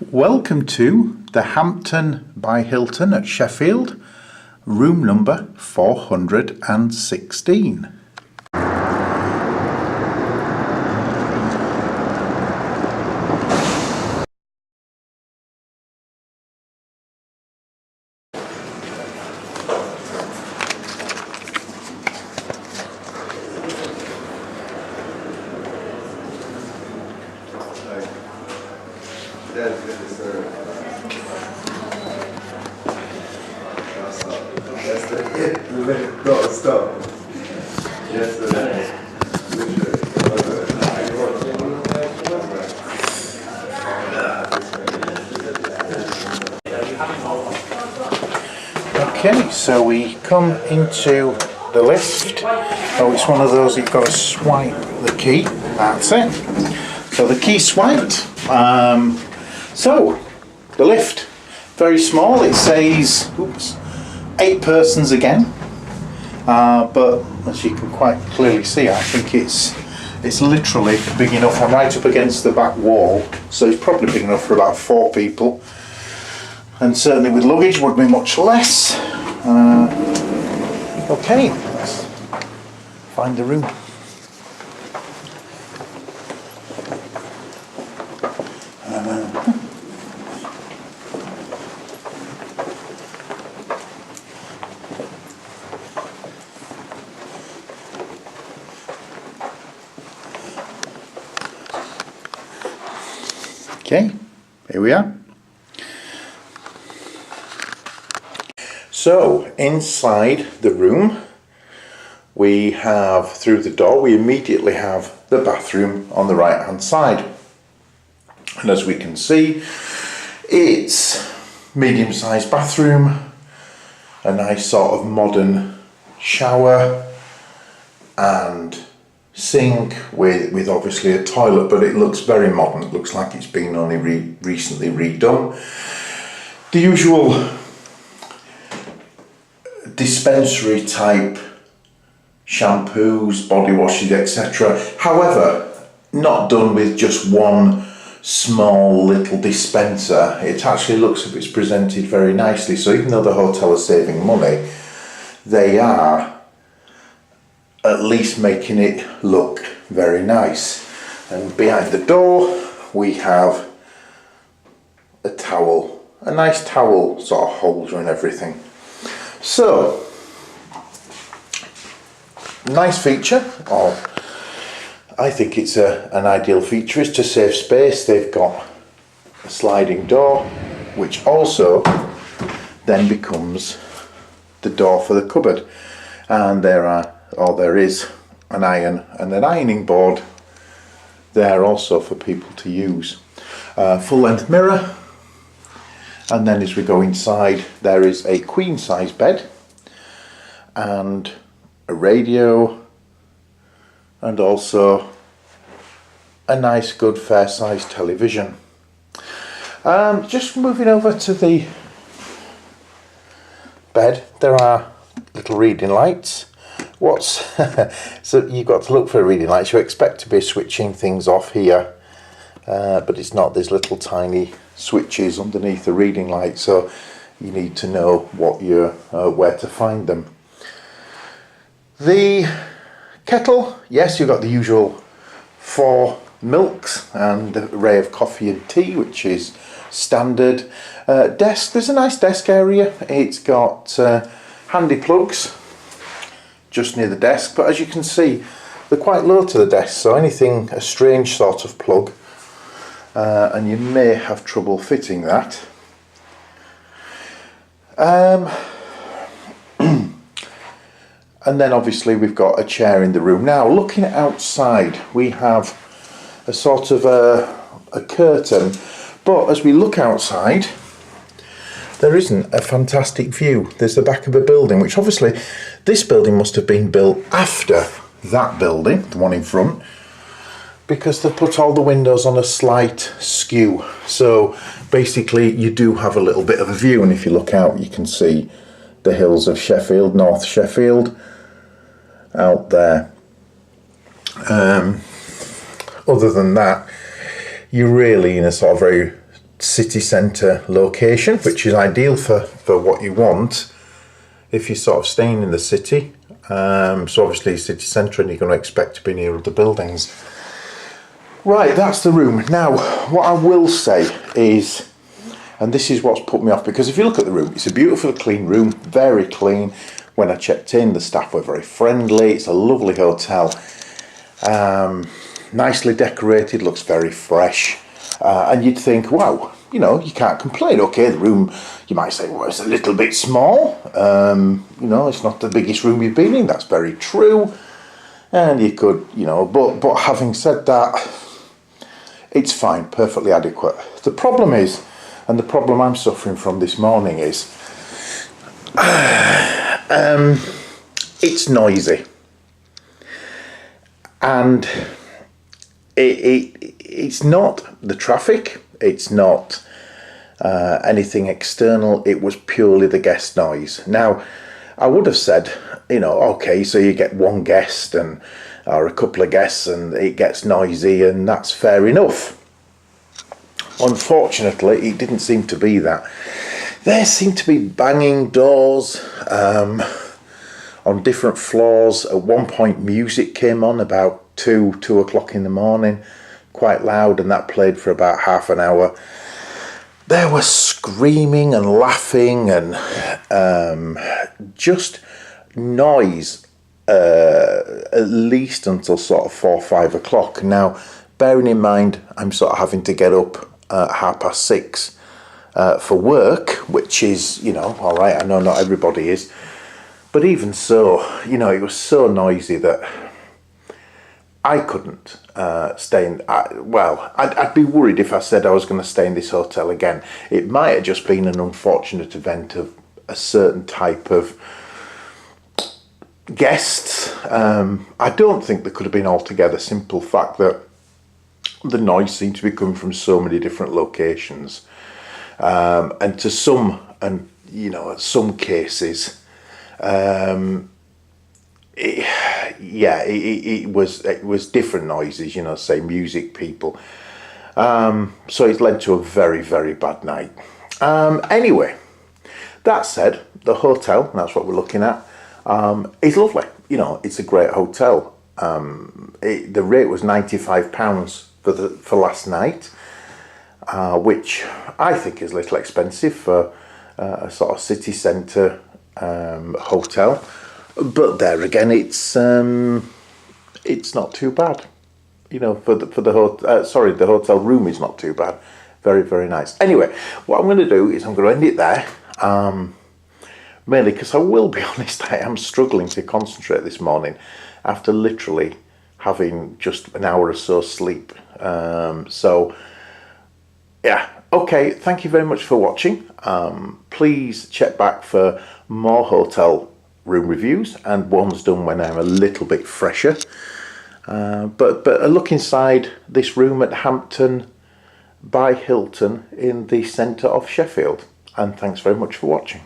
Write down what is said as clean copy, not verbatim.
Welcome to the Hampton by Hilton at Sheffield, room number 416. Okay, so we come into the lift. Oh, it's one of those you've got to swipe the key. That's it. So the key swiped. So the lift, very small. It says, 8 persons again. But as you can quite clearly see, I think it's literally big enough. I'm right up against the back wall, so it's probably big enough for about 4 people. And certainly with luggage would be much less. Okay, let's find the room. Okay, here we are. So inside the room we have, through the door, we immediately have the bathroom on the right hand side. And as we can see, it's medium-sized bathroom, a nice sort of modern shower and sink with obviously a toilet, but it looks very modern. It looks like it's been only recently redone. The usual dispensary type shampoos, body washes, etc. However, not done with just one small little dispenser. It actually looks as if it's presented very nicely. So even though the hotel is saving money, they are at least making it look very nice. And behind the door we have a towel, a nice towel sort of holder and everything. So, nice feature, or I think it's an ideal feature, is to save space. They've got a sliding door, which also then becomes the door for the cupboard. And there is an iron and an ironing board there also for people to use. Full length mirror. And then as we go inside, there is a queen size bed and a radio and also a nice good fair sized television. Just moving over to the bed, there are little reading lights. So you've got to look for a reading light. You expect to be switching things off here, but it's not. There's little tiny switches underneath the reading light, so you need to know what where to find them. The kettle, yes, you've got the usual 4 milks and an array of coffee and tea, which is standard. Desk, there's a nice desk area. It's got handy plugs just near the desk, but as you can see, they're quite low to the desk, so anything, a strange sort of plug, and you may have trouble fitting that. And then obviously we've got a chair in the room. Now looking outside, we have a sort of a curtain, but as we look outside, there isn't a fantastic view. There's the back of a building, which obviously this building must have been built after that building, the one in front, because they've put all the windows on a slight skew. So basically you do have a little bit of a view, and if you look out you can see the hills of Sheffield, North Sheffield, out there. Other than that, you're really in a sort of very city centre location, which is ideal for what you want if you're sort of staying in the city. So obviously city centre, and you're going to expect to be near other buildings. Right, that's the room. Now, what I will say is, and this is what's put me off, because if you look at the room, it's a beautiful clean room, very clean. When I checked in, the staff were very friendly. It's a lovely hotel, nicely decorated, looks very fresh, and you'd think, wow, you know, you can't complain. Okay, the room, you might say, well, it's a little bit small, you know, it's not the biggest room you've been in. That's very true, and you could, you know, but having said that, it's fine, perfectly adequate. The problem is, and the problem I'm suffering from this morning is, it's noisy, and it's not the traffic, it's not anything external, it was purely the guest noise. Now, I would have said, you know, okay, so you get one guest and or a couple of guests and it gets noisy, and that's fair enough. Unfortunately, it didn't seem to be that. There seemed to be banging doors on different floors. At one point, music came on about 2 o'clock in the morning, quite loud, and that played for about half an hour. There was screaming and laughing and just noise at least until sort of 4 or 5 o'clock. Now, bearing in mind, I'm sort of having to get up at 6:30 for work, which is, you know, all right, I know not everybody is, but even so, you know, it was so noisy that I couldn't stay in. I'd be worried if I said I was going to stay in this hotel again. It might have just been an unfortunate event of a certain type of guests. I don't think there could have been altogether simple fact that the noise seemed to be coming from so many different locations, and to some, and you know, some cases, it was different noises, you know, say music, people. So it led to a very, very bad night. Anyway, that said, the hotel, that's what we're looking at, is lovely. You know, it's a great hotel. The rate was £95 for last night, which I think is a little expensive for a sort of city centre hotel. But there again, it's not too bad. You know, the hotel room is not too bad. Very, very nice. Anyway, what I'm going to do is I'm going to end it there. Mainly because I will be honest, I am struggling to concentrate this morning after literally having just an hour or so sleep. So, yeah. Okay, thank you very much for watching. Please check back for more hotel room reviews and ones done when I'm a little bit fresher. But a look inside this room at Hampton by Hilton in the centre of Sheffield. And thanks very much for watching.